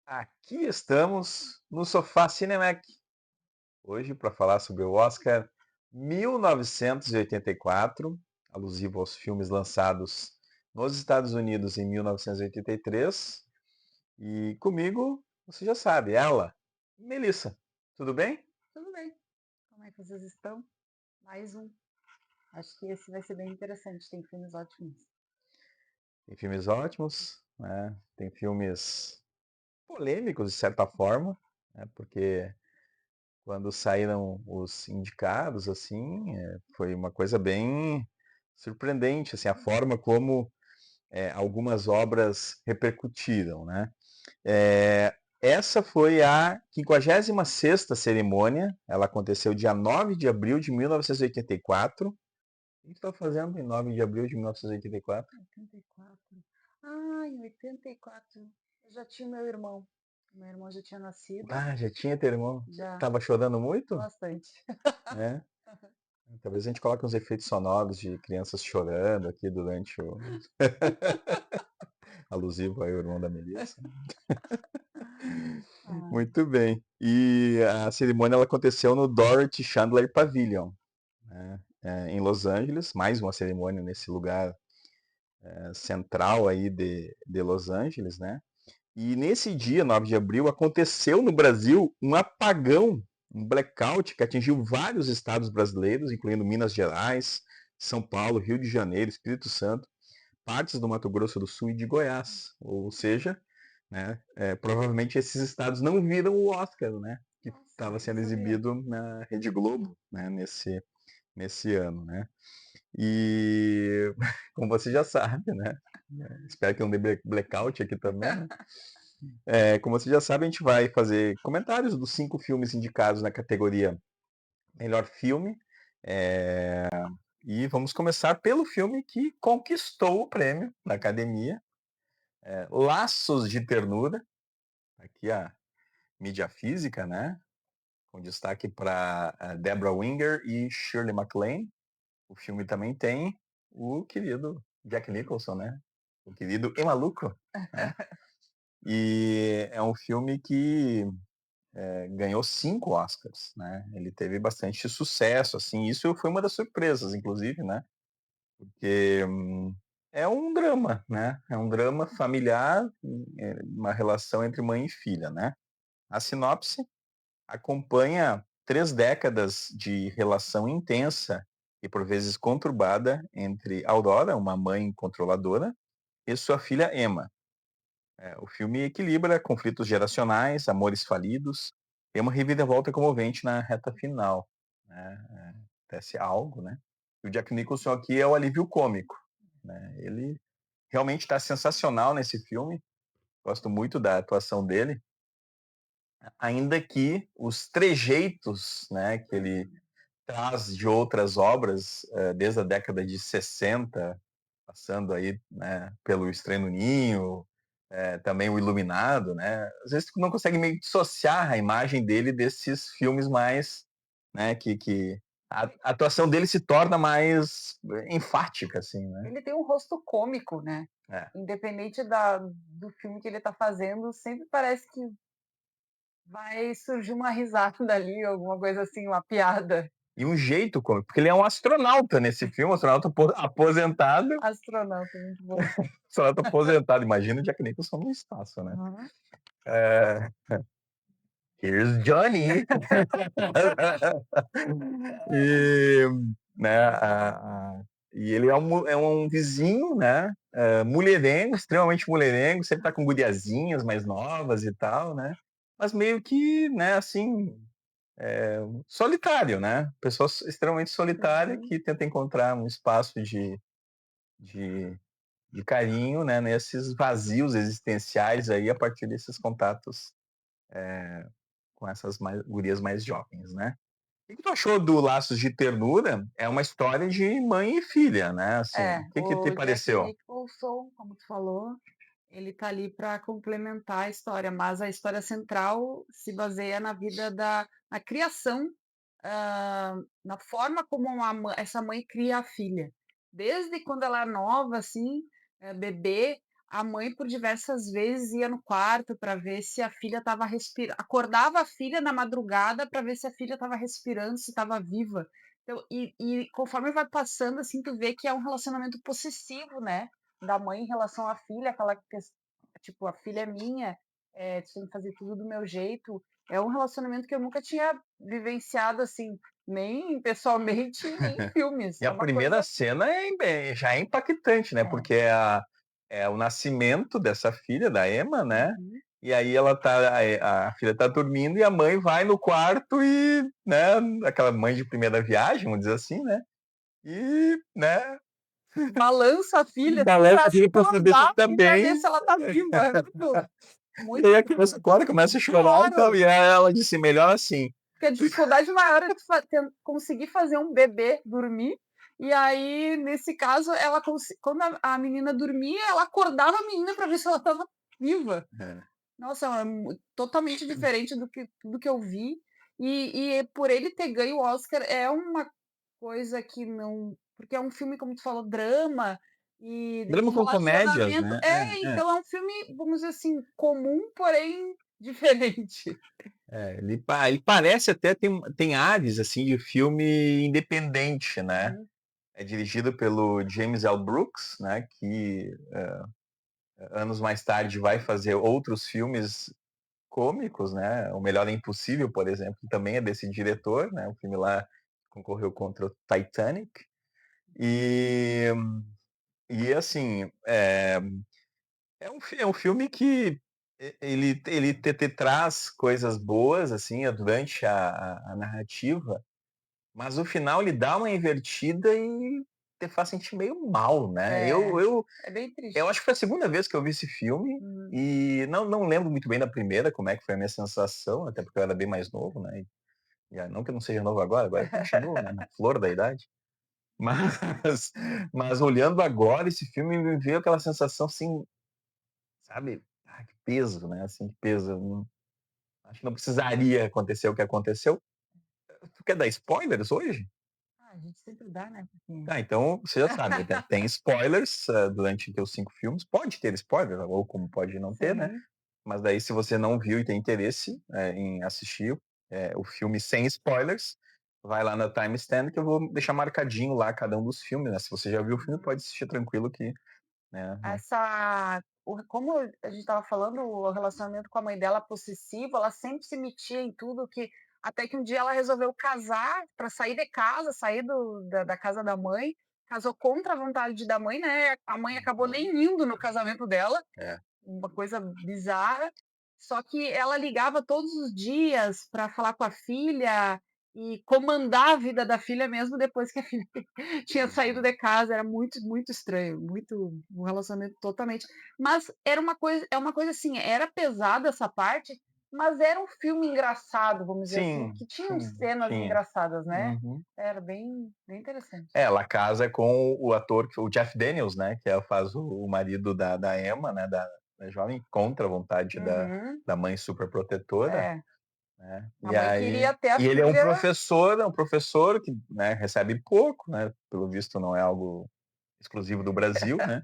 Aqui estamos no Sofá Cinemac, hoje para falar sobre o Oscar 1984, alusivo aos filmes lançados nos Estados Unidos em 1983. E comigo, você já sabe, ela, Melissa. Tudo bem? Tudo bem. Como é que vocês estão? Mais um. Acho que esse vai ser bem interessante. Tem filmes ótimos. Tem filmes ótimos, né? Tem filmes polêmicos, de certa forma, né? Porque quando saíram os indicados, assim, foi uma coisa bem surpreendente, assim, a forma como algumas obras repercutiram, né? Essa foi a 56ª cerimônia, ela aconteceu dia 9 de abril de 1984. O que está fazendo em 9 de abril de 1984? 84. Ah, em 84 eu já tinha meu irmão. Meu irmão já tinha nascido. Ah, já tinha teu irmão. Já, Tava chorando muito? bastante. É. Talvez a gente coloque uns efeitos sonoros de crianças chorando aqui durante o alusivo aí, o irmão da Melissa. Ah, Muito bem. E a cerimônia ela aconteceu no Dorothy Chandler Pavilion, né, em Los Angeles. Mais uma cerimônia nesse lugar central aí de Los Angeles, né? E nesse dia, 9 de abril, aconteceu no Brasil um apagão, um blackout que atingiu vários estados brasileiros, incluindo Minas Gerais, São Paulo, Rio de Janeiro, Espírito Santo, partes do Mato Grosso do Sul e de Goiás. Ou seja, né, provavelmente esses estados não viram o Oscar, né, que nossa, estava não sendo sabia. exibido na Rede Globo, né, nesse ano, né. E como você já sabe, né, espero que não dê blackout aqui também, né. Como você já sabe, a gente vai fazer comentários dos 5 filmes indicados na categoria Melhor Filme. É, e vamos começar pelo filme que conquistou o prêmio da Academia, Laços de Ternura. Aqui a mídia física, né? Com destaque para Deborah Winger e Shirley MacLaine. O filme também tem o querido Jack Nicholson, né? O querido E Maluco, né? E é um filme que ganhou 5 Oscars, né? Ele teve bastante sucesso, assim. Isso foi uma das surpresas, inclusive, né? Porque é um drama, né? É um drama familiar, uma relação entre mãe e filha, né? A sinopse acompanha 3 décadas de relação intensa e por vezes conturbada entre Aurora, uma mãe controladora, e sua filha Emma. O filme equilibra conflitos geracionais, amores falidos e uma reviravolta comovente na reta final, né? Acontece algo, né? E o Jack Nicholson aqui é o alívio cômico, né? Ele realmente está sensacional nesse filme. Gosto muito da atuação dele, ainda que os trejeitos, né, que ele traz de outras obras, desde a década de 60, passando aí, né, pelo Estranho no Ninho, também o Iluminado, né? Às vezes tu não consegue meio dissociar a imagem dele desses filmes mais, né, que a atuação dele se torna mais enfática, assim, né? Ele tem um rosto cômico, né? É. Independente do filme que ele tá fazendo, sempre parece que vai surgir uma risada dali, alguma coisa assim, uma piada. E um jeito cômico, porque ele é um astronauta nesse filme, um astronauta aposentado, Astronauta, muito bom. astronauta aposentado. Imagina o Jack Nicholson no espaço, né? Uhum. É, Here's Johnny! E, né, e ele é um vizinho, né? Mulherengo, extremamente mulherengo, sempre tá com guriazinhas mais novas e tal, né? Mas meio que, né, assim, solitário, né? Pessoa extremamente solitária Uhum. que tenta encontrar um espaço de, de carinho, né, nesses vazios existenciais aí a partir desses contatos com essas gurias mais jovens, né? O que tu achou do Laços de Ternura? É uma história de mãe e filha, né? Assim, É, o que que te o Jack pareceu? Nicholson, como tu falou, ele tá ali para complementar a história, mas a história central se baseia na vida na criação, na forma como essa mãe cria a filha. Desde quando ela é nova, assim, bebê, a mãe por diversas vezes ia no quarto para ver se a filha estava respirando, acordava a filha na madrugada para ver se a filha estava respirando, se estava viva. Então, e conforme vai passando, assim, tu vê que é um relacionamento possessivo, né, da mãe em relação à filha, aquela tipo: "A filha é minha, tu tem que fazer tudo do meu jeito". É um relacionamento que eu nunca tinha vivenciado, assim, nem pessoalmente, nem em filmes. E É a uma primeira coisa cena já é impactante, né? é. Porque é o nascimento dessa filha, da Emma, né? Uhum. E aí a filha tá dormindo e a mãe vai no quarto e, né, aquela mãe de primeira viagem, vamos dizer assim, né? E, né, Balança a filha, assim, galera pra fica pra saber se acordar tá e pra ver bem. se ela tá viva. É muito E muito aí a criança acorda, começa a chorar e tal. claro, E aí ela disse, melhor assim. porque a dificuldade maior é tu conseguir fazer um bebê dormir, e aí, nesse caso, ela quando a menina dormia, ela acordava a menina pra ver se ela estava viva. É. Nossa, é totalmente diferente do que tudo que eu vi, e por ele ter ganho o Oscar é uma coisa que não porque é um filme, como tu falou, drama e Drama com comédias, relacionamento né? então é um filme, vamos dizer assim, comum, porém diferente. Ele parece até, tem ares, assim, de filme independente, né? Uhum. É dirigido pelo James L. Brooks, né? Que anos mais tarde vai fazer outros filmes cômicos, né? O Melhor é Impossível, por exemplo, também é desse diretor, né? O filme lá concorreu contra o Titanic. E, e assim, é um filme que ele te traz coisas boas, assim, durante a narrativa, mas o final ele dá uma invertida e te faz sentir meio mal, né? É, é bem Eu triste. acho que foi a segunda vez que eu vi esse filme Uhum. e não lembro muito bem da primeira, como é que foi a minha sensação, até porque eu era bem mais novo, né? Não que eu não seja novo agora eu continuo, né? Na flor da idade. Mas, mas olhando agora esse filme me veio aquela sensação assim, sabe? Ah, que peso, né? Assim, que peso. Acho que não precisaria acontecer o que aconteceu. Tu quer dar spoilers hoje? Ah, a gente sempre dá, né, porque Ah, então você já sabe, tem spoilers durante os 5 filmes. Pode ter spoiler, ou como pode não ter, né? sim. Mas daí, se você não viu e tem interesse em assistir o filme sem spoilers, vai lá na Timestamp que eu vou deixar marcadinho lá cada um dos filmes, né? Se você já viu o filme, Uhum. pode assistir tranquilo que, né? Como a gente estava falando, o relacionamento com a mãe dela possessivo, ela sempre se metia em tudo que até que um dia ela resolveu casar para sair de casa, sair da casa da mãe, casou contra a vontade da mãe, né, a mãe acabou nem indo no casamento dela, É. uma coisa bizarra, só que ela ligava todos os dias para falar com a filha e comandar a vida da filha mesmo depois que a filha tinha saído de casa, era muito, muito estranho, muito um relacionamento totalmente mas era uma coisa é uma coisa assim, era pesada essa parte, mas era um filme engraçado, vamos dizer assim, Sim, que tinham sim, cenas tinha. engraçadas, né. Uhum. Era bem interessante. Ela casa com o ator, o Jeff Daniels, né? Que faz o marido da Emma, né? Da jovem, contra a vontade Uhum. da mãe super protetora, É, né? a E mãe aí, queria ter a e ele filha é um professor que, né, recebe pouco, né? Pelo visto não é algo exclusivo do Brasil, né?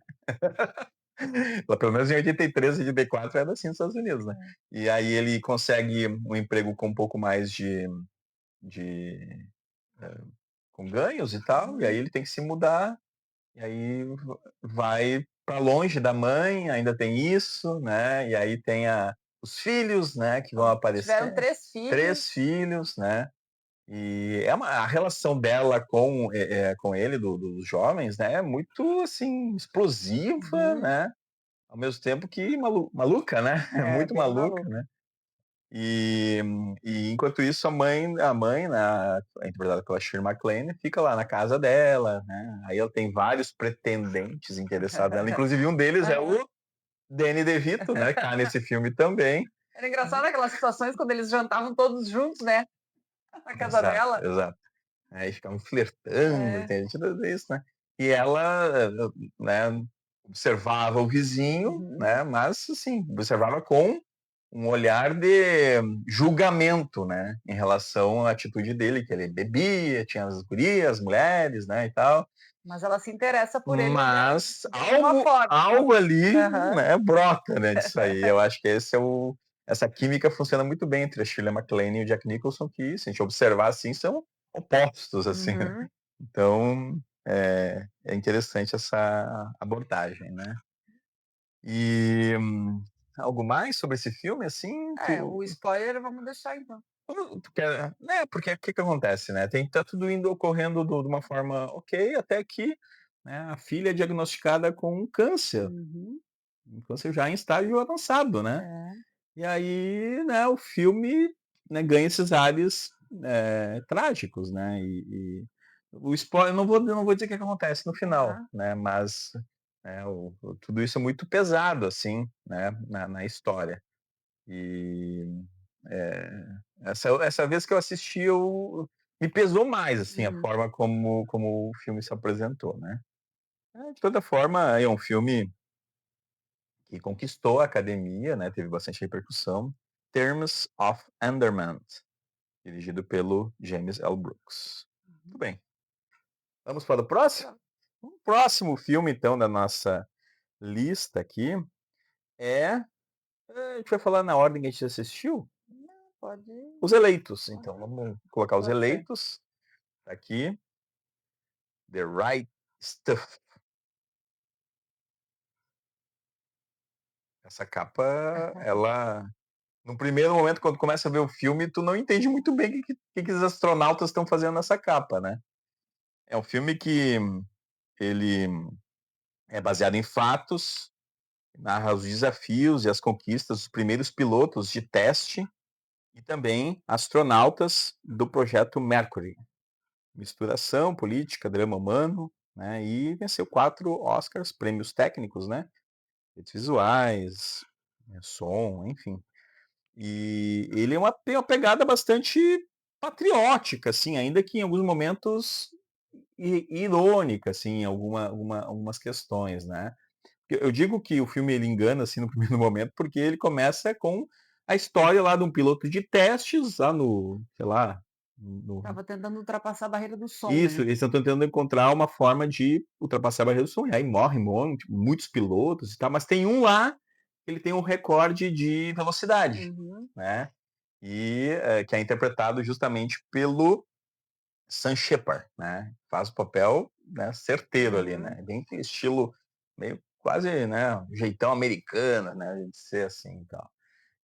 Pelo menos em 83 e 84 era assim nos Estados Unidos, né? E aí ele consegue um emprego com um pouco mais de com ganhos e tal, e aí uhum, ele tem que se mudar, e aí vai para longe da mãe, ainda tem isso, né? E aí tem os filhos, né, que vão tiveram aparecer, 3 3 filhos. filhos, né? E a relação dela com ele, dos jovens, né, é muito, assim, explosiva, Uhum. né, ao mesmo tempo que maluca, né, é É, muito bem maluca, maluca. né. E enquanto isso a mãe, né, interpretada pela Shirley MacLaine, fica lá na casa dela, né, aí ela tem vários pretendentes interessados nela, inclusive um deles é Aham. o Danny DeVito, né, que tá nesse filme também. Era engraçado aquelas situações quando eles jantavam todos juntos, né, na casa Exato, dela. exato. Aí ficavam flertando, É. tem gente tudo isso, né. E ela, né, observava o vizinho, Uhum. né, mas assim, observava com um olhar de julgamento, né, em relação à atitude dele, que ele bebia, tinha as gurias, as mulheres, né, e tal. Mas ela se interessa por ele Mas de alguma forma. algo ali, Aham. né, brota, né, disso aí. Eu acho que essa química funciona muito bem entre a Shirley MacLaine e o Jack Nicholson, que se a gente observar, assim, são opostos, assim, né. Uhum. Então, é interessante essa abordagem, né. E, algo mais sobre esse filme, assim? É, o spoiler vamos deixar então. Tu quer, né, porque o que que acontece, né, tá tudo indo ocorrendo de uma forma ok, até que, né, a filha é diagnosticada com um câncer. Uhum. Você já em estágio avançado, né. É. E aí, né, o filme, né, ganha esses ares, trágicos, né, o spoiler não vou dizer o que que acontece no final, Aham. né, mas, tudo isso é muito pesado, assim, né, na história. E, eh, essa vez que eu assisti me pesou mais, assim, a Hum. forma como o filme se apresentou, né. De toda forma, é um filme que conquistou a academia, né, teve bastante repercussão, Terms of Endearment, dirigido pelo James L. Brooks. Muito Uhum. bem, vamos para o próximo? Pronto. O próximo filme, então, da nossa lista aqui é, a gente vai falar na ordem que a gente assistiu? Não, pode Os Eleitos, então aham, vamos colocar Os pode ser. Eleitos, tá aqui, The Right Stuff. Essa capa, ela no primeiro momento, quando começa a ver o filme, tu não entende muito bem o que os astronautas estão fazendo nessa capa, né. É um filme que ele é baseado em fatos, narra os desafios e as conquistas dos primeiros pilotos de teste e também astronautas do projeto Mercury. Mistura ação, política, drama humano, né, e venceu 4 Oscars, prêmios técnicos, né, efeitos visuais, som, enfim. E ele tem uma pegada bastante patriótica, assim, ainda que em alguns momentos irônica, assim, em algumas questões, né. Eu digo que o filme ele engana, assim, no primeiro momento, porque ele começa com a história lá de um piloto de testes lá no, sei lá, no Estava tentando ultrapassar a barreira do som, isso, né. eles estão tentando encontrar uma forma de ultrapassar a barreira do som, e aí morre muitos pilotos e tal, mas tem um lá, que ele tem um recorde de velocidade, Uhum. né, que é interpretado justamente pelo Sam Shepard, né, faz o papel, né, certeiro ali, Uhum. né, bem estilo meio quase, né, jeitão americano, né, de ser assim e tal.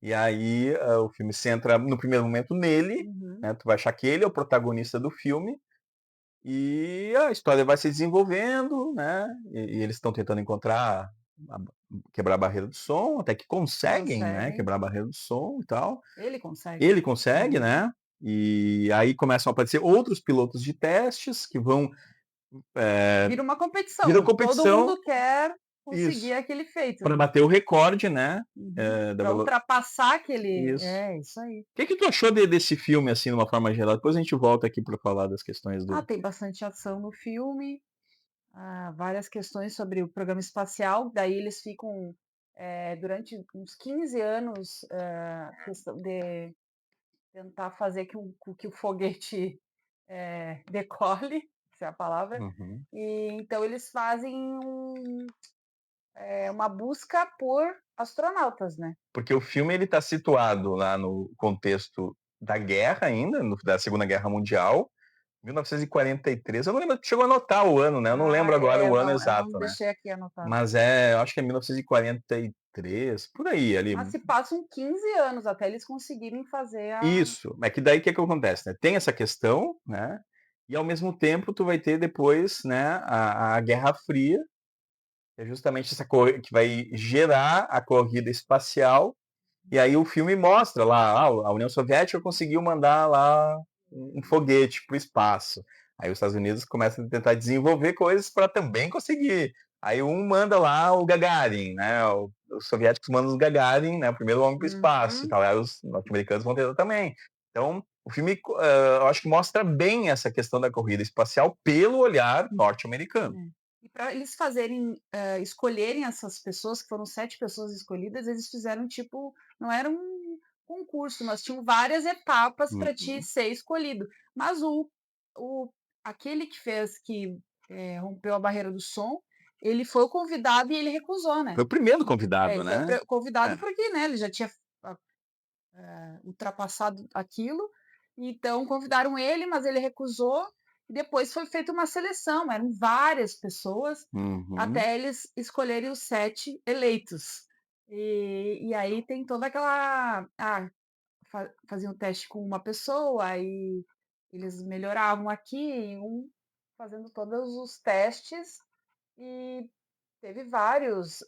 E aí, o filme centra no primeiro momento nele, Uhum. né, tu vai achar que ele é o protagonista do filme, e a história vai se desenvolvendo, né, e eles estão tentando encontrar a quebrar a barreira do som, até que conseguem, né, Conseguem. quebrar a barreira do som e tal. Ele consegue. Ele consegue, Uhum. né, e aí começam a aparecer outros pilotos de testes que vão, eh, Vira uma viram competição, todo competição mundo quer isso, conseguir aquele feito, para né. bater o recorde, né, Uhum. da Pra velo ultrapassar aquele isso. é, isso aí. Que tu achou desse filme, assim, de uma forma geral? Depois a gente volta aqui para falar das questões Ah, do tem bastante ação no filme, várias questões sobre o programa espacial, daí eles ficam, durante uns 15 anos, questão de tentar fazer que o foguete, decole, essa é a palavra, uhum. e então eles fazem uma busca por astronautas, né. Porque o filme ele tá situado lá no contexto da guerra ainda, da Segunda Guerra Mundial, 1943, eu não lembro, tu chegou a anotar o ano, né, eu não Ah, lembro agora o ano eu não exato, né. deixei aqui anotado. Mas eu acho que é 1943, por aí, ali. Mas se passam 15 anos até eles conseguirem fazer a Isso, é que daí o que que acontece, né, tem essa questão, né, e ao mesmo tempo tu vai ter depois, né, a Guerra Fria, que é justamente essa corri que vai gerar a corrida espacial. E aí o filme mostra lá, a União Soviética conseguiu mandar lá um foguete para o espaço. Aí os Estados Unidos começam a tentar desenvolver coisas para também conseguir. Aí um manda lá o Gagarin, né? Os soviéticos mandam os Gagarin, né? O primeiro homem para o espaço e uhum. tal. Aí os norte-americanos vão tentar também. Então, o filme, eu acho que mostra bem essa questão da corrida espacial pelo olhar norte-americano. É. E para eles fazerem, escolherem essas pessoas, que foram 7 pessoas escolhidas, eles fizeram tipo não era um concurso, mas tinham várias etapas para ti Uhum. ser escolhido. Mas o aquele que fez que rompeu a barreira do som, ele foi o convidado e ele recusou, né. Foi o primeiro É, convidado, ele foi o né. convidado É. porque, né, ele já tinha ultrapassado aquilo, então convidaram ele, mas ele recusou, e depois foi feita uma seleção, eram várias pessoas, Uhum, até eles escolherem os 7 eleitos. E aí tem toda aquela faziam o teste com uma pessoa, aí eles melhoravam aqui, fazendo todos os testes, e teve vários,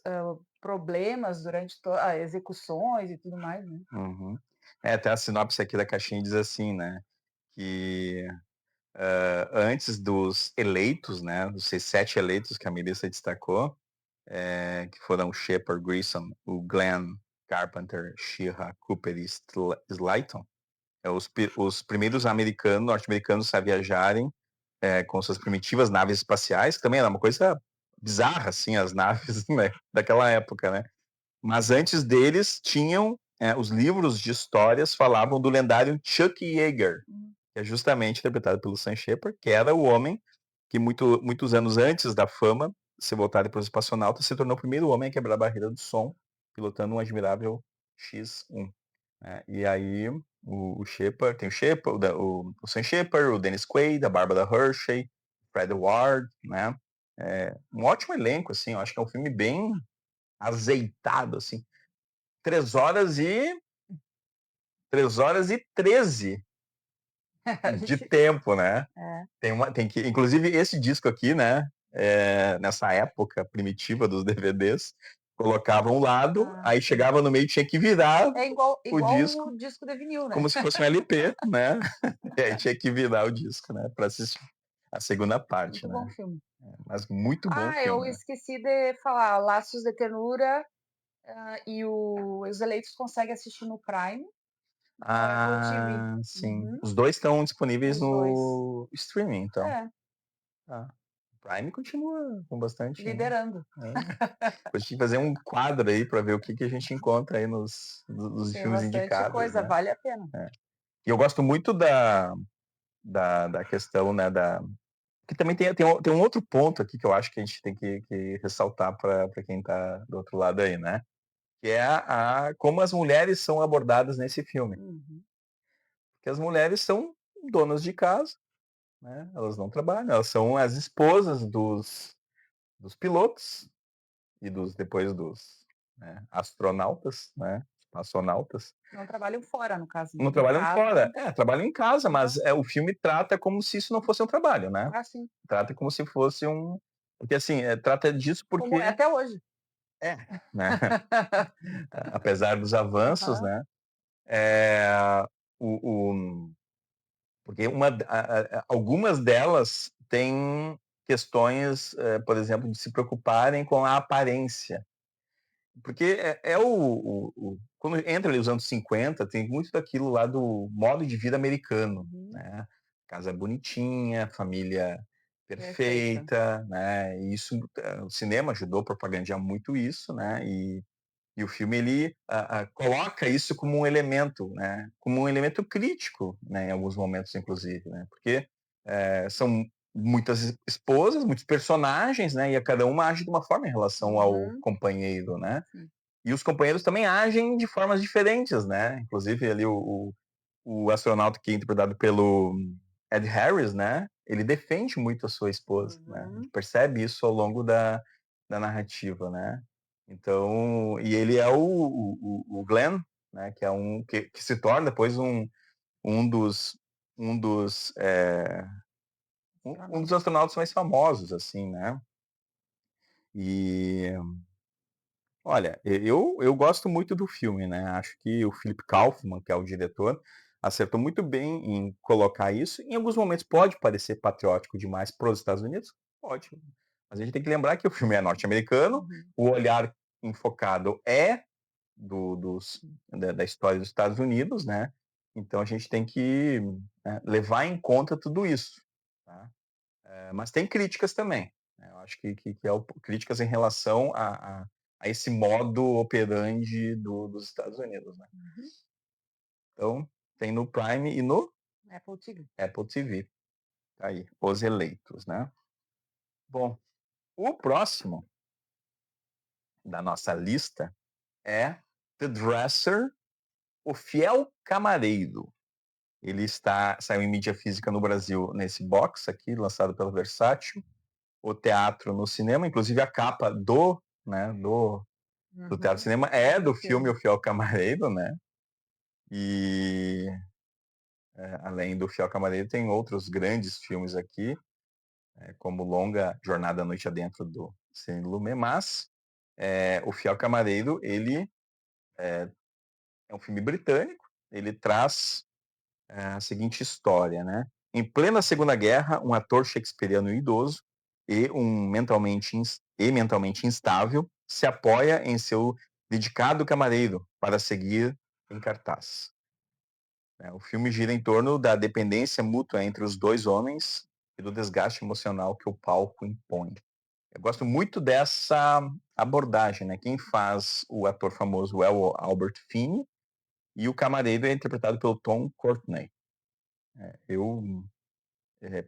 problemas durante execuções e tudo mais, né. uhum. É, até a sinopse aqui da caixinha diz assim, né, que, antes dos eleitos, né, dos 7 eleitos que a Melissa destacou, que foram o Shepard, Grissom, o Glenn, Carpenter, Sheila, Cooper e Slayton, os primeiros norte-americanos a viajarem, com suas primitivas naves espaciais, que também era uma coisa bizarra, assim, as naves, né, daquela época, né. Mas antes deles tinham, os livros de histórias falavam do lendário Chuck Yeager, Hum. que é justamente interpretado pelo Sam Shepard, que era o homem que muitos anos antes da fama ser voltado para os espaçonautas, se tornou o primeiro homem a quebrar a barreira do som, pilotando um admirável X-1, né. E aí o Shepard tem o Shepard, o Sam Shepard, o Dennis Quaid, a Barbara Hershey, Fred Ward, né. Um ótimo elenco, assim, eu acho que é um filme bem azeitado, assim. 3 horas e 13 de tempo, né. É. Tem que inclusive esse disco aqui, né, nessa época primitiva dos DVDs, colocava um lado, Ah, aí sim. chegava no meio tinha que virar É igual o igual o disco disco de vinil, né. como se fosse um LP, né, e aí tinha que virar o disco, né, pra assistir a segunda parte, Muito bom né. filme. Mas muito bom Eu filme, né. esqueci de falar, Laços de Ternura, e Os Eleitos consegue assistir no Prime, no Apple TV. Sim. Uhum, Os 2 estão disponíveis os 2. no streaming, então. É, Tá. O Prime continua com bastante, liderando. depois tinha que fazer um quadro aí para ver o que que a gente encontra aí nos Tem filmes bastante indicados, coisa, né. vale a pena. É. E eu gosto muito da questão, né, que também tem um outro ponto aqui que eu acho que a gente tem que ressaltar para quem tá do outro lado aí, né, que é a como as mulheres são abordadas nesse filme. Uhum, Porque as mulheres são donas de casa, né, elas não trabalham, elas são as esposas dos pilotos, e depois dos, né, astronautas, né, espaçonautas, não trabalham fora, no caso, né, não em trabalham casa. fora. Trabalham em casa, Aham. mas, o filme trata como se isso não fosse um trabalho, né. Sim. Trata como se fosse porque assim, trata disso Como é porque até hoje. é, né, apesar dos avanços, Aham. né, eh, o porque algumas delas têm questões, por exemplo, de se preocuparem com a aparência. Porque quando entra ali os anos 50 tem muito daquilo lá do modo de vida americano, Uhum. né, casa bonitinha, família Perfeita. perfeita, né, e isso, o cinema ajudou a propagandear muito isso, né, e o filme ele, coloca isso como um elemento, né, como um elemento crítico, né, em alguns momentos inclusive, né, porque, são muitas esposas, muitos personagens, né, e a cada uma age de uma forma em relação ao Uhum. companheiro, né. Sim. E os companheiros também agem de formas diferentes, né, inclusive ali o astronauta que é interpretado pelo Ed Harris, né, ele defende muito a sua esposa, né, a gente Uhum. percebe isso ao longo da narrativa, né. Então e ele é o Glenn, né, que é que se torna depois um dos um dos, um dos Astronauta. astronautas mais famosos, assim, né. E olha, eu gosto muito do filme, né, acho que o Philip Kaufman, que é o diretor, acertou muito bem em colocar isso. Em alguns momentos pode parecer patriótico demais para os Estados Unidos? Pode, mas a gente tem que lembrar que o filme é norte-americano, Uhum. o olhar enfocado é dos da história dos Estados Unidos, né, então a gente tem que, né, levar em conta tudo isso, tá. Mas tem críticas também, né, eu acho que é críticas em relação a esse modo operandi dos Estados Unidos, né. Uhum. Então, tem no Prime e no Apple TV. Apple TV, tá aí, Os Eleitos, né. Bom, o próximo da nossa lista é The Dresser, O Fiel Camareiro. Ele saiu em mídia física no Brasil nesse box aqui, lançado pela Versátil, o teatro no cinema, inclusive a capa do teatro Uhum. cinema É é do do filme filme. O Fiel Camareiro, né? E além do Fiel Camareiro, tem outros grandes filmes aqui, como Longa Jornada à Noite Adentro do Cine Lumet, mas o Fiel Camareiro, ele é um filme britânico, ele traz a seguinte história, né? Em plena Segunda Guerra, um ator shakespeariano idoso mentalmente instável se apoia em seu dedicado camareiro para seguir em cartaz. O filme gira em torno da dependência mútua entre os dois homens e do desgaste emocional que o palco impõe. Eu gosto muito dessa abordagem, né? Quem faz o ator famoso é o Albert Finney e o camareiro é interpretado pelo Tom Courtenay. Eu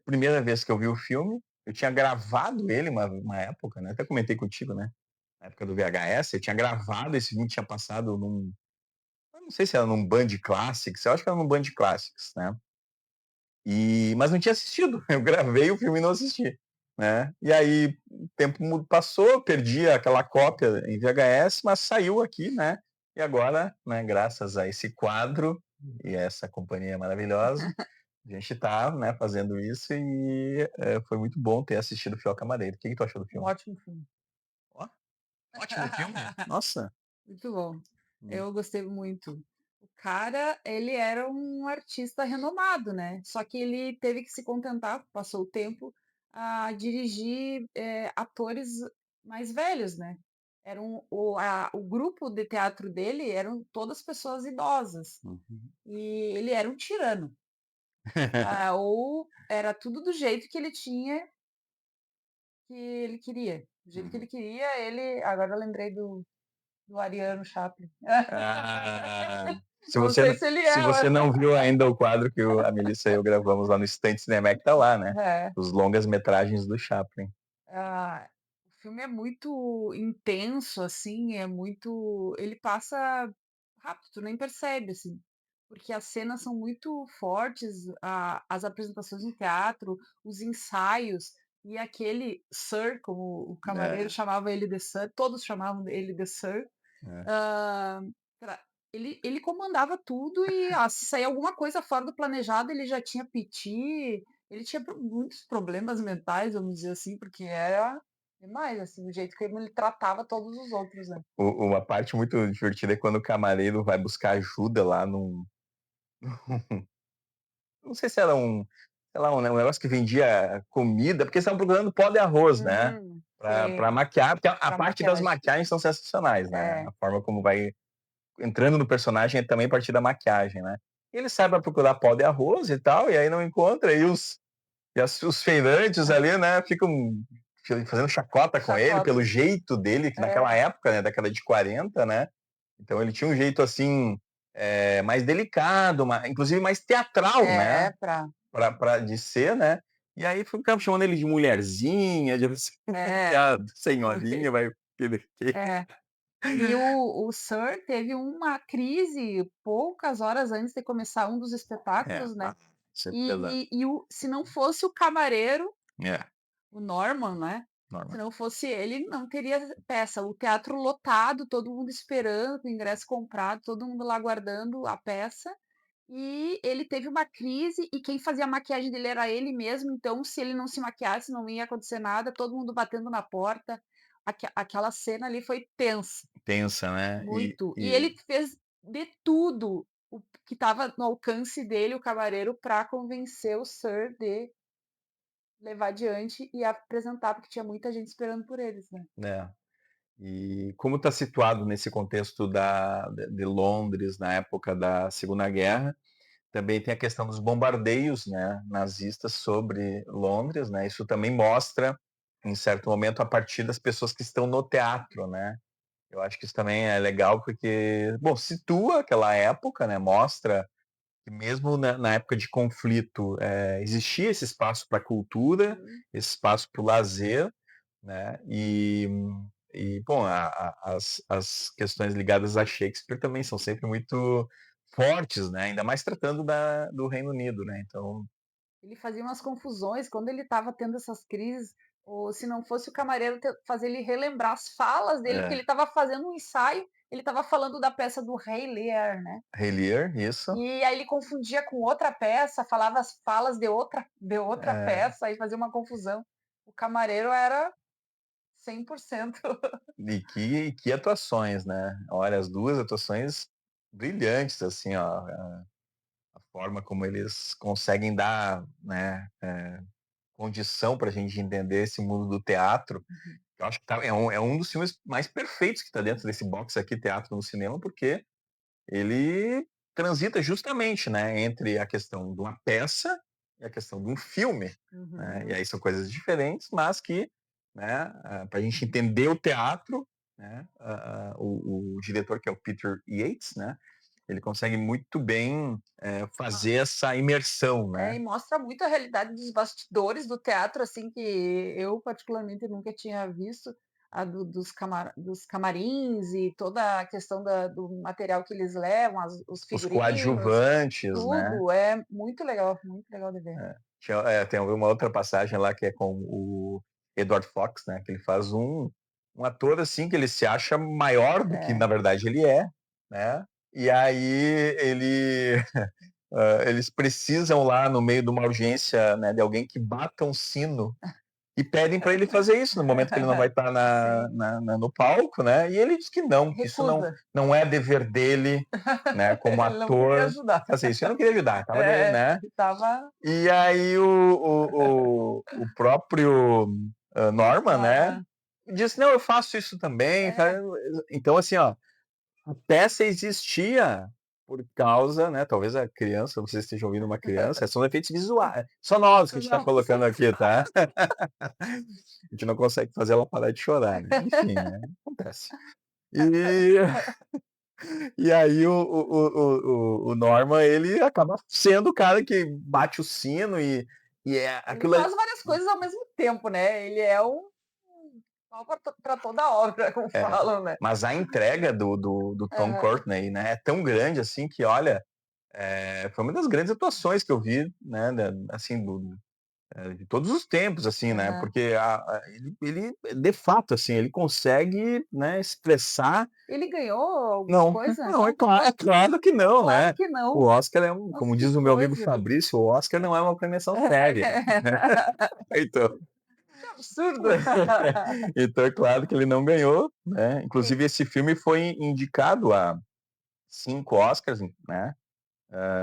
primeira vez que eu vi o filme, eu tinha gravado ele uma época, né? Até comentei contigo, né? Na época do VHS, eu tinha gravado esse filme, tinha passado num, eu não sei se era num Band Classics, eu acho que era num Band Classics, né? Mas não tinha assistido. Eu gravei o filme e não assisti, né? E aí o tempo passou, perdi aquela cópia em VHS, mas saiu aqui, né? E agora, né, graças a esse quadro e essa companhia maravilhosa, a gente está, né, fazendo isso e foi muito bom ter assistido o Fiel Camareiro. O que tu achou do Um filme? ótimo filme. Ó, ótimo filme. Nossa. Muito bom. Hum, Eu gostei muito. O cara, ele era um artista renomado, né? Só que ele teve que se contentar, passou o tempo, a dirigir atores mais velhos, né? O grupo de teatro dele eram todas pessoas idosas. uhum. E ele era um tirano. Ou era tudo do jeito que ele tinha, que ele queria. Do jeito que Uhum. ele queria, ele. Agora eu lembrei do Ariano Chaplin. Ah, Não sei se ele se é, você mas não viu ainda o quadro que a Melissa e eu gravamos lá no Estante Cinemark, tá lá, né? é. Os longas metragens do Chaplin. Ah, o filme é muito intenso, assim, é muito ele passa rápido, tu nem percebe, assim, porque as cenas são muito fortes, as apresentações no teatro, os ensaios, e aquele Sir, como o camareiro É, chamava ele de Sir, todos chamavam ele de Sir. é. Hã, pra ele comandava tudo e, se saía alguma coisa fora do planejado, ele já tinha piti, ele tinha muitos problemas mentais, vamos dizer assim, porque era demais, assim, o jeito que ele tratava todos os outros, né. Uma parte muito divertida é quando o camareiro vai buscar ajuda lá num. Não sei se era sei lá, um negócio que vendia comida, porque eles estavam procurando pó de arroz, né? Pra Sim, maquiar, porque a pra parte das maquiagem. maquiagens são sensacionais, né? É, A forma como vai entrando no personagem é também a partir da maquiagem, né? E ele sai pra procurar pó de arroz e tal, e aí não encontra, os feirantes ali, né, ficam fazendo chacota com ele pelo chacota. jeito dele, que naquela É, época, né, década de 40, né? Então ele tinha um jeito assim, mais delicado, inclusive mais teatral, né? é, pra De ser, né? E aí ficavam chamando ele de mulherzinha, de é, a senhorinha, vai querer quê? é. E o Sir teve uma crise poucas horas antes de começar um dos espetáculos, né, Isso é pesado. e se não fosse o camareiro, É, o Norman, né, se normal. não fosse ele, não teria peça. O teatro lotado, todo mundo esperando, com o ingresso comprado, todo mundo lá aguardando a peça, e ele teve uma crise e quem fazia a maquiagem dele era ele mesmo, então se ele não se maquiasse, não ia acontecer nada, todo mundo batendo na porta. Aquela cena ali foi tensa. Tensa, né? Muito. E ele fez de tudo o que estava no alcance dele, o camareiro, para convencer o Sir de levar adiante e apresentar, porque tinha muita gente esperando por eles, né. né? E como está situado nesse contexto de Londres, na época da Segunda Guerra, também tem a questão dos bombardeios, né, nazistas sobre Londres, né? Isso também mostra, em certo momento, a partir das pessoas que estão no teatro, né? Eu acho que isso também é legal porque, bom, situa aquela época, né? Mostra que mesmo na época de conflito, existia esse espaço para cultura, Uhum. esse espaço para o lazer, né, e bom, as questões ligadas a Shakespeare também são sempre muito fortes, né, ainda mais tratando do Reino Unido, né, então Ele fazia umas confusões quando ele estava tendo essas crises, ou se não fosse o camareiro fazer ele relembrar as falas dele, porque é, ele estava fazendo um ensaio, ele estava falando da peça do Rei Lear, né. Rei Lear, isso, E aí ele confundia com outra peça, falava as falas de outra é, peça, aí fazia uma confusão. O camareiro era 100%. e que atuações, né. Olha, as 2 atuações brilhantes, assim, ó, a forma como eles conseguem dar, né, condição para a gente entender esse mundo do teatro. Uhum, Eu acho que é um dos filmes mais perfeitos que está dentro desse box aqui, Teatro no Cinema, porque ele transita justamente, né, entre a questão de uma peça e a questão de um filme, né, e uhum. aí são coisas diferentes, mas que, né, para a gente entender o teatro, né, o diretor que é o Peter Yates, né, ele consegue muito bem fazer essa imersão, É, né, e mostra muito a realidade dos bastidores do teatro, assim, que eu particularmente nunca tinha visto, a dos camarins e toda a questão do material que eles levam, os os figurinos, coadjuvantes, né. tudo, é muito legal de ver. Tem uma outra passagem lá que é com o Edward Fox, né, que ele faz um ator, assim, que ele se acha maior do que na É. verdade ele é, né, e aí eles precisam lá no meio de uma urgência, né, de alguém que bata um sino e pedem para ele fazer isso no momento que ele não vai estar Sim, no palco, né, e ele diz que isso não recusa. não é dever dele, né, como Ele não queria ator ajudar. fazer isso. Eu não queria ajudar, estava de É, né. estava E aí o próprio, Norman, né, Norman. disse: "Não, eu faço isso também", É, então assim, ó, a peça existia por causa, né, talvez a criança, você esteja ouvindo uma criança, são efeitos sonoros que a gente está não, colocando aqui, tá. A gente não consegue fazer ela parar de chorar, né. Enfim, né, acontece. E e aí o Norman, ele acaba sendo o cara que bate o sino e é ele aquilo ali. faz várias coisas ao mesmo tempo, né, ele é um pau pra toda obra, como É, falam, né. mas a entrega do Tom Aham. Courtenay, né, é tão grande, assim, que olha, foi uma das grandes atuações que eu vi, né, assim, de todos os tempos, assim, né, Aham. porque ele de fato, assim, ele consegue, né, expressar. Ele ganhou alguma Não, coisa? não, Não? é claro que não, Claro né. que O não. Oscar Nossa, como que diz o meu amigo coisa. Fabrício, o Oscar não é uma premiação séria. Então Que absurdo. então é claro que ele não ganhou, né, Sim. inclusive esse filme foi indicado a 5 Oscars, né,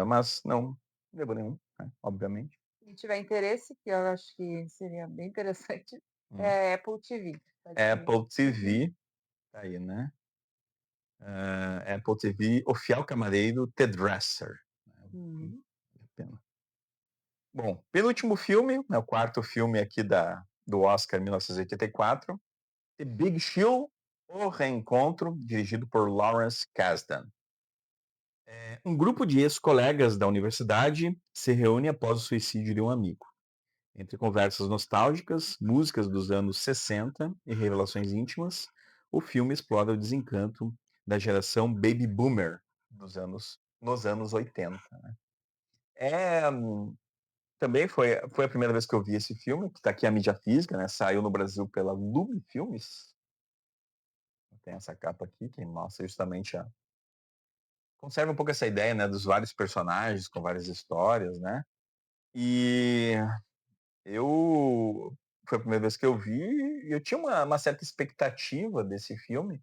mas não levou nenhum, né, obviamente. Quem tiver interesse, que eu acho que seria bem interessante, Hum. é Apple TV. Pode Apple uhum. TV, tá aí, né, Apple TV, O Fiel Camareiro, The Dresser, né, vale Uhum. a pena. Bom, penúltimo filme, né, o quarto filme aqui do Oscar 1984, The Big Chill, O Reencontro, dirigido por Lawrence Kasdan. Um grupo de ex-colegas da universidade se reúne após o suicídio de um amigo. Entre conversas nostálgicas, músicas dos anos 60 e revelações íntimas, o filme explora o desencanto da geração baby boomer nos anos 80. É, também foi a primeira vez que eu vi esse filme, que está aqui a mídia física, né? Saiu no Brasil pela Lube Filmes. Tem essa capa aqui que mostra justamente conserva um pouco essa ideia, né, dos vários personagens com várias histórias, né? E eu foi a primeira vez que eu vi e eu tinha uma certa expectativa desse filme,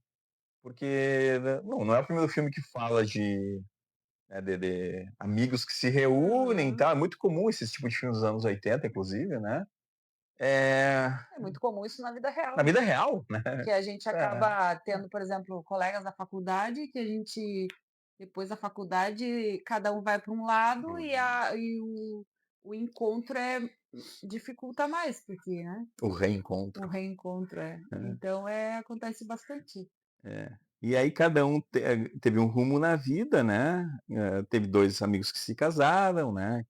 porque, né, não é o primeiro filme que fala de amigos que se reúnem e Uhum. tal, é muito comum esse tipo de filme dos anos 80 inclusive, né. Eh, É muito comum isso na vida real, na né. vida real, né. Que a gente É. acaba tendo, por exemplo, colegas da faculdade que a gente depois da faculdade, cada um vai para um lado e Uhum. a e o encontro dificulta mais, porque, né, O o reencontro. reencontro é. É, Então, acontece bastante. é. E aí cada um teve um rumo na vida, né, teve 2 amigos que se casaram, né,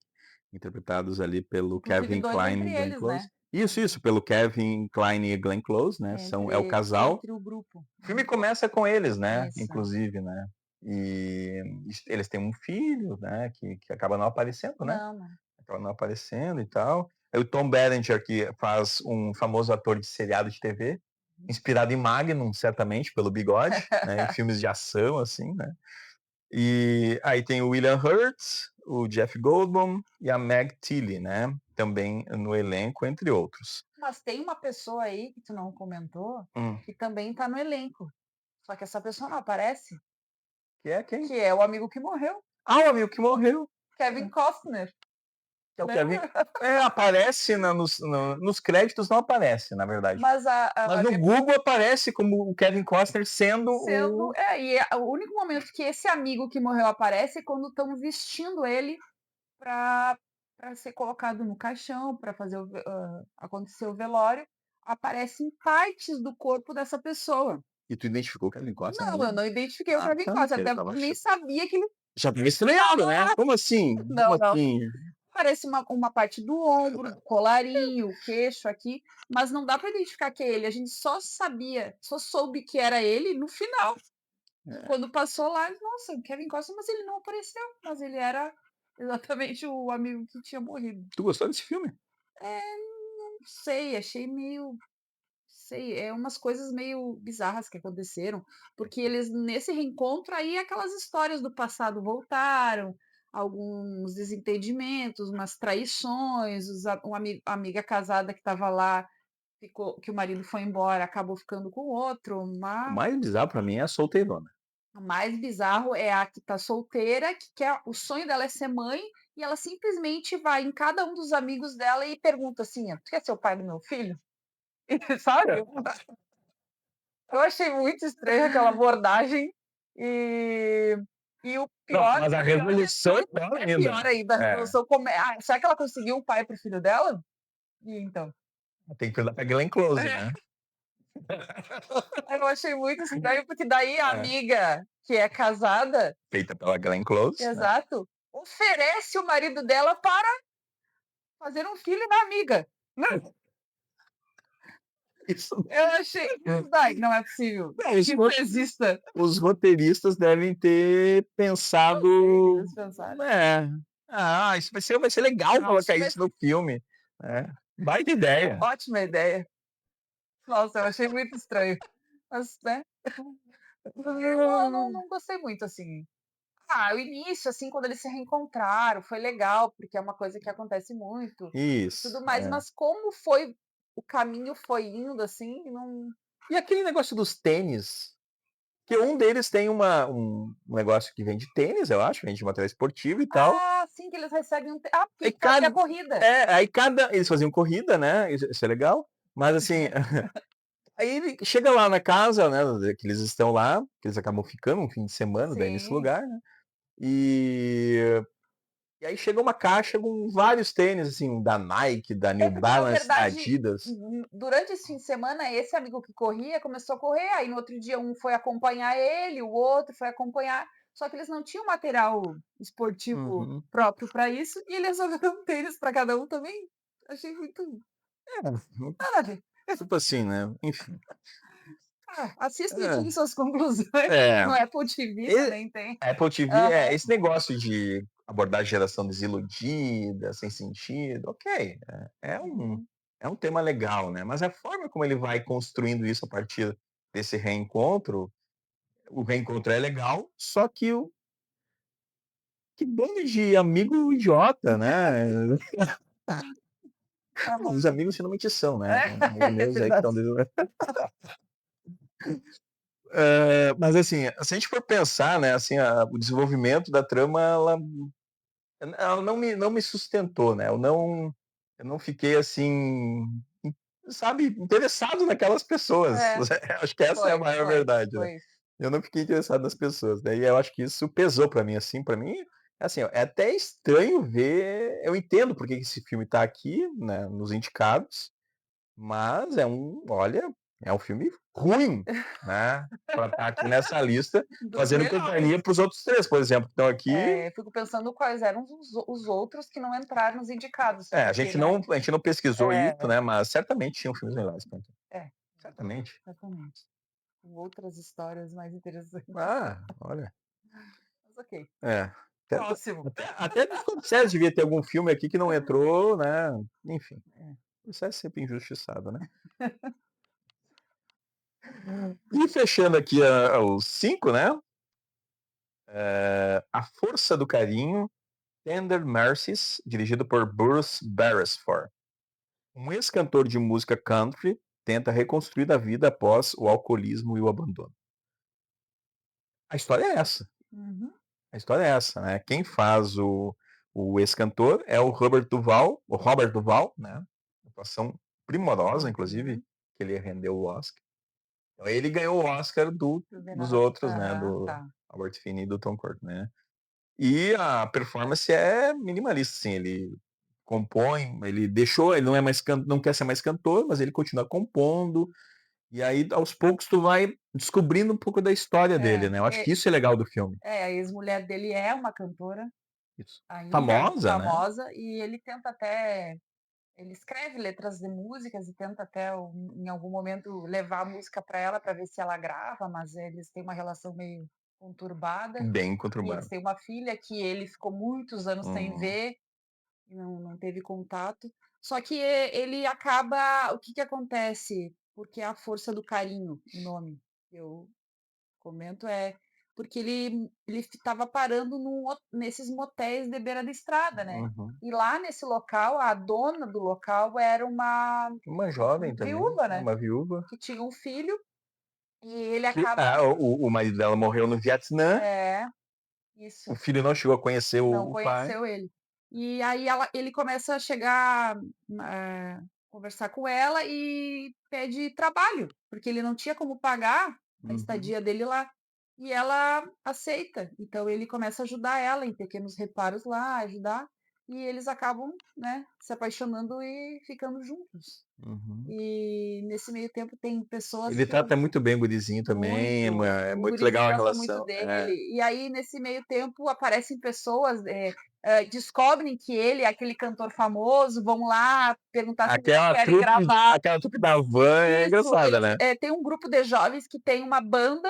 interpretados ali pelo Inclusive Kevin 2 Kline entre e Glenn eles, Close. né, Isso, pelo Kevin Kline e Glenn Close, né, é o casal. entre o grupo. O filme começa com eles, né, Isso. inclusive, né, e eles têm um filho, né, que acaba não aparecendo, né, Não, não. acaba não aparecendo e tal. É o Tom Berenger, que faz um famoso ator de seriado de TV, inspirado em Magnum, certamente, pelo bigode, né, em filmes de ação, assim, né. E aí tem o William Hurt, o Jeff Goldblum e a Meg Tilly, né, também no elenco, entre outros. Mas tem uma pessoa aí que tu não comentou, Hum. que também tá no elenco, só que essa pessoa não aparece, Que é quem? que é o amigo que morreu, Ah, o amigo que morreu, Kevin Costner, que é o Kevin. lembra? Aparece nos créditos, não aparece, na verdade. Mas Mas no Google aparece como o Kevin Costner sendo sendo o. o único momento que esse amigo que morreu aparece é quando estão vestindo ele para ser colocado no caixão, para fazer acontecer o velório, aparecem partes do corpo dessa pessoa. E tu identificou o Kevin Costner Não, eu ali? não identifiquei o Ah, Kevin tá, Costner, que ele até tava porque nem sabia que ele já tava estranhado, né? Como assim? Como não, não. assim? Parece uma parte do ombro, do colarinho, o queixo aqui, mas não dá para identificar que é ele. A gente só soube que era ele no final. É. Quando passou lá, nossa, o Kevin Costner, mas ele não apareceu, mas ele era exatamente o amigo que tinha morrido. Tu gostou desse filme? Não sei, achei meio, sei, umas coisas meio bizarras que aconteceram, porque eles nesse reencontro aí aquelas histórias do passado voltaram, alguns desentendimentos, umas traições, uma amiga casada que estava lá ficou, que o marido foi embora, acabou ficando com outro, O uma mais bizarro pra mim é a solteirona. o mais bizarro é a que tá solteira, que quer, o sonho dela é ser mãe, e ela simplesmente vai em cada um dos amigos dela e pergunta assim: "Tu quer ser o pai do meu filho?" Sabe? Eu achei muito estranho aquela abordagem e o Não, pior mas a o pior de resolução é tudo pior é pior ainda. ainda, a É, resolução como será que ela conseguiu um pai para o filho dela? E então? tem que perguntar pra Glenn Close, né? Eu achei muito estranho, porque daí a É, amiga que é casada, feita pela Glenn Close, né? exato, oferece o marido dela para fazer um filho da amiga. Isso. Eu achei, vai, não é possível Não, que isso exista. os roteiristas devem ter Não sei o que pensado, eles pensaram. né? Ah, isso vai ser legal colocar Ótima, isso no filme, né? Baita ideia. ótima ideia. Nossa, eu achei muito estranho. Mas, né, eu não gostei muito, assim. O início, assim, quando eles se reencontraram, foi legal, porque é uma coisa que acontece muito e Isso, tudo mais, é. mas como foi o caminho foi indo, assim, não. E aquele negócio dos tênis, que um deles tem um negócio que vende tênis, eu acho, vende material esportivo e tal. Sim, que eles recebem Aí porque fazia cada, corrida. eles faziam corrida, né? Isso é legal. Mas assim, aí ele chega lá na casa, né? Que eles estão lá, que eles acabam ficando um fim de semana daí nesse Sim. lugar, né? E, e aí chega uma caixa com vários tênis, assim, da Nike, da É New porque, na Balance, da verdade, Adidas. durante esse fim de semana, esse amigo que corria começou a correr, aí no outro dia um foi acompanhar ele, o outro foi acompanhar, só que eles não tinham material esportivo Uhum. próprio para isso, e ele resolveu dar um tênis para cada um também. Achei muito É, nada a ver. tipo assim, né? Enfim. Assista e tire É, suas conclusões. é. No Apple TV E também tem. Apple TV, Aham. esse negócio de abordar a geração desiludida, sem sentido, ok, Uhum. é um tema legal, né? Mas a forma como ele vai construindo isso a partir desse reencontro, o reencontro é legal, só que que bando de amigo idiota, né? Aham. Os amigos geralmente são, né? Os É meus aí que verdade. estão. Mas assim, se a gente for pensar, né, assim, o desenvolvimento da trama, ela não me sustentou, né? Eu não fiquei assim, sabe, interessado naquelas pessoas. É, Acho que essa é a foi, maior foi, verdade, né? foi. Eu não fiquei interessado nas pessoas. Daí eu acho que isso pesou pra mim, assim, para mim, assim, ó, é até estranho ver. Eu entendo porque esse filme tá aqui, né, nos indicados, mas olha, É um filme ruim, né, pra estar aqui nessa lista, Dos fazendo melhores. companhia para os outros 3, por exemplo, que estão aqui. Eu fico pensando quais eram os outros que não entraram nos indicados, A porque, gente né. não pesquisou isso, É, né, mas certamente tinham filmes melhores, é, certamente. exatamente. Com outras histórias mais interessantes. Olha, Mas ok. é. Até Próximo. até do Scorsese devia ter algum filme aqui que não entrou, né, enfim. É. O Scorsese é sempre injustiçado, né. E fechando aqui os 5, né, A Força do Carinho, Tender Mercies, dirigido por Bruce Beresford. Um ex-cantor de música country tenta reconstruir a vida após o alcoolismo e o abandono. A história é essa. Uhum, A história é essa, né? Quem faz o ex-cantor é o Robert Duval, né? Atuação primorosa, inclusive, uhum. que ele rendeu o Oscar. Então ele ganhou o Oscar dos outros, né? Aham, Do tá. Albert Finney e do Tom Cruise, né? E a performance é minimalista, assim, ele compõe, ele não é mais não quer ser mais cantor, mas ele continua compondo, e aí aos poucos tu vai descobrindo um pouco da história dele, É, né? Eu acho que isso é legal do filme. a ex-mulher dele é uma cantora, Isso. ainda Famosa, né? famosa, e ele tenta até ele escreve letras de músicas e tenta até em algum momento levar a música para ela, para ver se ela grava, mas eles têm uma relação meio conturbada, Bem e eles conturbado. têm uma filha que ele ficou muitos anos sem Uhum. ver, e não teve contato. Só que ele acaba, o que que acontece? Porque é a força do carinho, o nome. Eu comento porque ele estava parando nesses motéis de beira da estrada, né. Uhum. E lá nesse local, a dona do local era uma Uma jovem também, viúva, né, né, uma viúva, que tinha um filho, e ele que acaba o marido dela morreu no Vietnã, é, o isso, filho não chegou a conhecer não o pai. conheceu ele. E aí ele começa a chegar, conversar com ela e pede trabalho, porque ele não tinha como pagar a Uhum, estadia dele lá. E ela aceita, então ele começa a ajudar ela em pequenos reparos lá, ajudar, e eles acabam, né, se apaixonando e ficando juntos. uhum. E nesse meio tempo tem pessoas Ele que trata muito bem o gurizinho também, muito. é O muito gurizinho legal a gosta muito relação. dele. E aí, nesse meio tempo, aparecem pessoas, descobrem que ele é aquele cantor famoso, vão lá perguntar se eles querem gravar. Aquela trupe da van é Isso, engraçada, eles né. tem um grupo de jovens que tem uma banda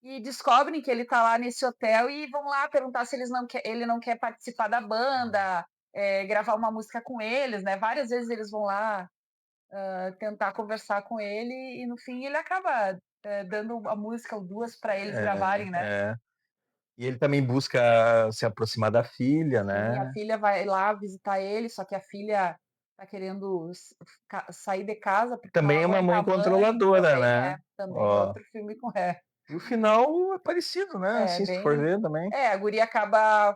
e descobrem que ele está lá nesse hotel e vão lá perguntar se ele não quer participar da banda, gravar uma música com eles, né. Várias vezes eles vão lá tentar conversar com ele e no fim ele acaba, dando a música ou 2 para eles É, gravarem, né. é. E ele também busca se aproximar da filha, Sim, a né. filha vai lá visitar ele, só que a filha tá querendo sair de casa, porque não Também é uma aguenta mãe a mãe, controladora, né. também é Ó, outro filme com e o final é parecido, né, assim, se tu for bem ver também. a guria acaba,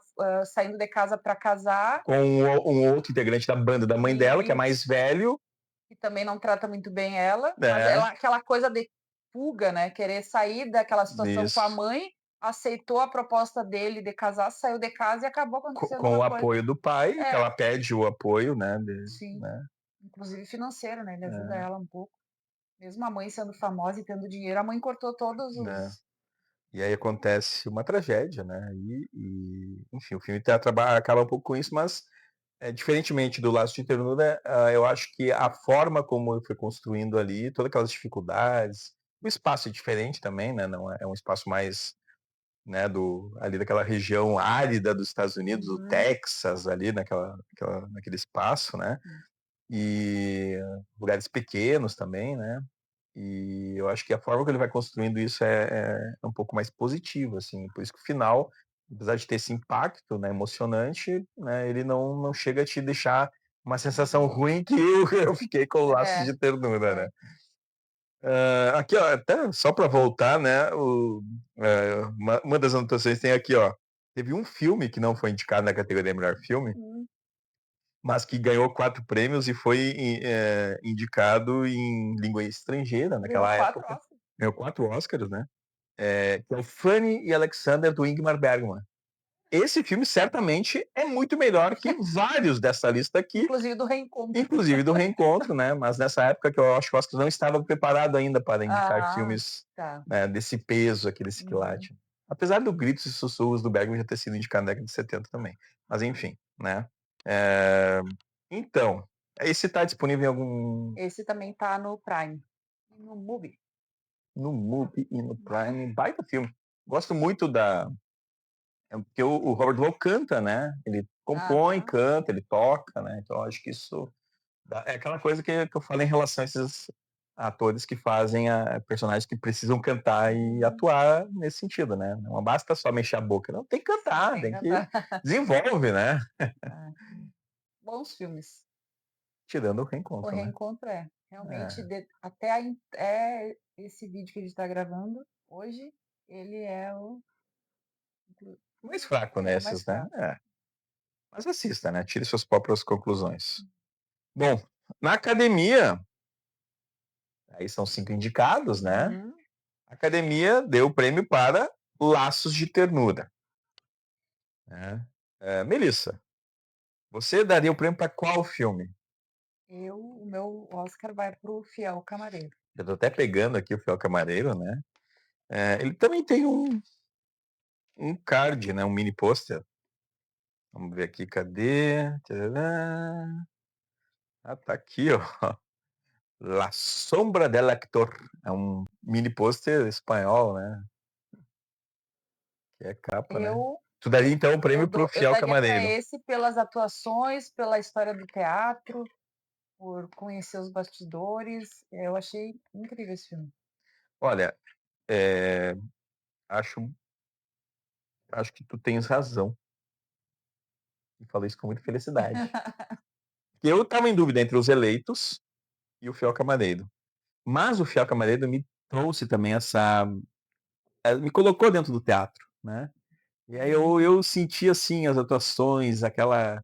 saindo de casa para casar, Com um outro integrante da banda da mãe dela, que é e mais velho, que também não trata muito bem ela, mas né, ela aquela coisa de fuga, né, querer sair daquela situação com a isso. mãe, aceitou a proposta dele de casar, saiu de casa e acabou acontecendo Com uma o coisa apoio do pai, que é, ela pede o apoio, né, sim, né, inclusive financeiro, né, ele ajuda é, ela um pouco. Mesmo a mãe sendo famosa e tendo dinheiro, a mãe cortou todos né. os E aí acontece uma tragédia, né, enfim, o filme acaba um pouco com isso, mas, diferentemente do Laços de Ternura, eu acho que a forma como ele foi construindo ali, todas aquelas dificuldades, o espaço é diferente também, né, não é um espaço mais, né, ali daquela região árida dos Estados Unidos, do uhum, Texas, ali naquele espaço, né, e lugares pequenos também, né, e eu acho que a forma que ele vai construindo isso é um pouco mais positiva, assim, por isso que o final, apesar de ter esse impacto, né, emocionante, né, ele não chega a te deixar uma sensação uhum. ruim que eu fiquei com o Laços É, de Ternura, né. é. Aqui, ó, até só para voltar, né, uma das anotações tem aqui, ó, teve um filme que não foi indicado na categoria melhor filme, Uhum. mas que ganhou 4 prêmios e foi indicado em língua estrangeira Ganhou naquela 4 época. Oscars. Ganhou 4 Oscars, né, que é o Fanny e Alexander do Ingmar Bergman. esse filme certamente é muito melhor que vários dessa lista aqui, Inclusive do reencontro. inclusive do Reencontro, né, mas nessa época que eu acho que o Oscar não estava preparado ainda para indicar Ah, filmes, tá. né, desse peso aqui, desse Uhum. quilate. Apesar do Gritos e Sussurros do Bergman já ter sido indicado na década de 70 também. Mas enfim, né. Então, esse tá disponível em algum Esse também tá no Prime. No Mubi. no MUBI e no Prime, baita filme. Gosto muito da porque o Robert Lowe canta, né, ele compõe, Aham. canta, ele toca, né, então acho que isso é aquela coisa que eu falo em relação a esses atores que fazem personagens que precisam cantar e Uhum. atuar nesse sentido, né. Não basta só mexer a boca, não, tem que Sim, cantar, tem que tem que cantar. desenvolve, né. É. Bons filmes. Tirando o O reencontro, né. Reencontro é. Realmente, É, até esse vídeo que a gente tá gravando hoje, ele é o mais fraco é o mais nesses, né. fraco. É, mas assista, né, tire suas próprias conclusões. Bom, na academia, aí são 5 indicados, né, Uhum. a academia deu o prêmio para Laços de Ternura, né. Melissa, você daria o prêmio para qual filme? O meu Oscar vai para o Fiel Camareiro. Eu tô até pegando aqui o Fiel Camareiro, né, ele também tem um card, né, um mini pôster. Vamos ver aqui, cadê? Tarará. Ah, tá aqui, ó. La Sombra del Actor. É um mini pôster espanhol, né, que é capa, né. Eu Tu daria então o eu prêmio pro dou eu Fiel daria para Camareiro. esse pelas atuações, pela história do teatro, por conhecer os bastidores. Eu achei incrível esse filme. Olha, eh, acho acho que tu tens razão, e falo isso com muita felicidade. Eu estava em dúvida entre Os Eleitos e o Fiel Camareiro, mas o Fiel Camareiro me trouxe também me colocou dentro do teatro, né. E aí eu senti, assim, as atuações, aquela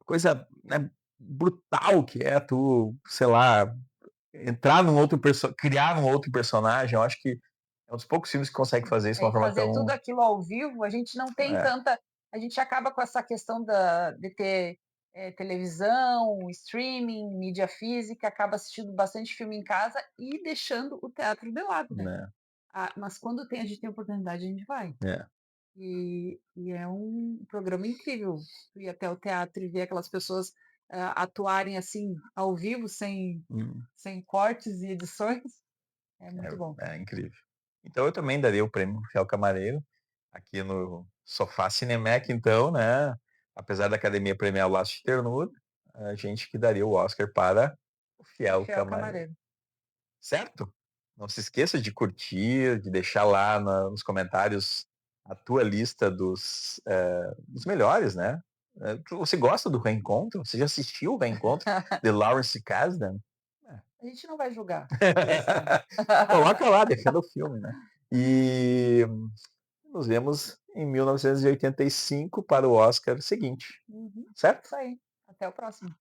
coisa, né, brutal que é tu, sei lá, entrar num outro criar um outro personagem, eu acho que é um dos poucos filmes que consegue fazer isso de É, uma e forma fazer tão tudo aquilo ao vivo, a gente não tem é, tanta a gente acaba com essa questão de ter, televisão, streaming, mídia física, acaba assistindo bastante filme em casa e deixando o teatro de lado, né. né, Ah, mas quando tem a gente tem oportunidade, a gente vai. é, E é um programa incrível, tu ir até o teatro e ver aquelas pessoas, atuarem, assim, ao vivo, hum, sem cortes e edições, é muito bom. é incrível. Então eu também daria o prêmio Fiel Camareiro, aqui no Sofá Cinemark então, né, apesar da academia premiar o Laços de Ternura, a gente que daria o Oscar para o O Fiel Fiel Camareiro. Camareiro. Certo? Não se esqueça de curtir, de deixar lá nos comentários a tua lista dos melhores, né? Você gosta do Reencontro? Você já assistiu o Reencontro de Lawrence Kasdan? É. A gente não vai julgar, esse não. Coloca lá, defenda o filme, né? E nos vemos em 1985 para o Oscar seguinte, Uhum, certo? isso aí. Até o próximo.